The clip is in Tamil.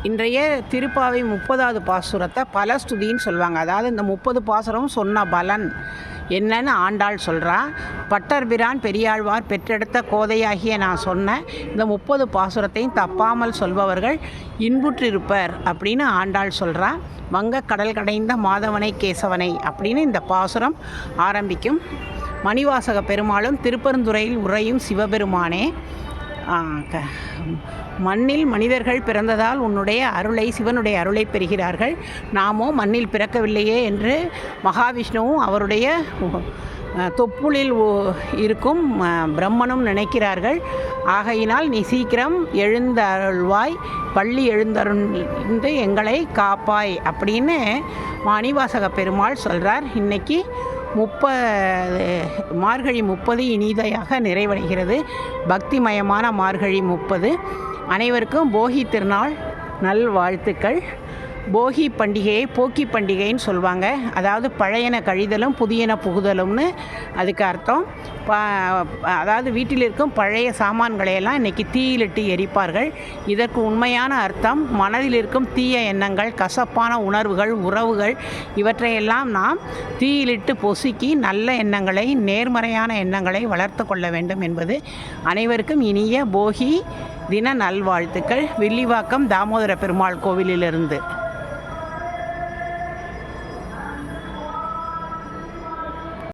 இன்றைய திருப்பாவை 30வது பாசுரத்தை பலஸ்துதின்னு சொல்லுவாங்க. அதாவது இந்த 30 பாசுரம் சொன்ன பலன் என்னன்னு ஆண்டாள் சொல்கிறா. பட்டர்பிரான் பெரியாழ்வார் பெற்றெடுத்த கோதையாகிய நான் சொன்ன இந்த 30 பாசுரத்தையும் தப்பாமல் சொல்பவர்கள் இன்புற்றிருப்பர் அப்படின்னு ஆண்டாள் சொல்கிறா. வங்க கடல் கடைந்த மாதவனை கேசவனை அப்படின்னு இந்த பாசுரம் ஆரம்பிக்கும். மணிவாசக பெருமாளும் திருப்பெருந்துறையில் உறையும் சிவபெருமானே, மண்ணில் மனிதர்கள் பிறந்ததால் உன்னுடைய அருளை, சிவனுடைய அருளை பெறுகிறார்கள். நாமோ மண்ணில் பிறக்கவில்லையே என்று மகாவிஷ்ணுவும் அவருடைய தொப்புளில் இருக்கும் பிரம்மனும் நினைக்கிறார்கள். ஆகையினால் நீ சீக்கிரம் எழுந்தருள்வாய், பள்ளி எழுந்தருள்ந்து எங்களை காப்பாய் அப்படின்னு மணிவாசக பெருமாள் சொல்கிறார். இன்றைக்கி மார்கழி 30 இனிதையாக நிறைவடைகிறது. பக்திமயமான மார்கழி 30. அனைவருக்கும் போகி திருநாள் நல்வாழ்த்துக்கள். போகி பண்டிகையை போக்கி பண்டிகைன்னு சொல்லுவாங்க. அதாவது பழையன கழிதலும் புதியன புகுதலும்னு அதுக்கு அர்த்தம். அதாவது வீட்டில் இருக்கும் பழைய சாமான்களையெல்லாம் இன்றைக்கி தீயிலிட்டு எரிப்பார்கள். இதற்கு உண்மையான அர்த்தம் மனதில் இருக்கும் தீய எண்ணங்கள், கசப்பான உணர்வுகள், உறவுகள் இவற்றையெல்லாம் நாம் தீயிலிட்டு பொசுக்கி நல்ல எண்ணங்களை, நேர்மறையான எண்ணங்களை வளர்த்து கொள்ள வேண்டும் என்பது. அனைவருக்கும் இனிய போகி தின நல்வாழ்த்துக்கள். வில்லிவாக்கம் தாமோதர பெருமாள் கோவிலிலிருந்து.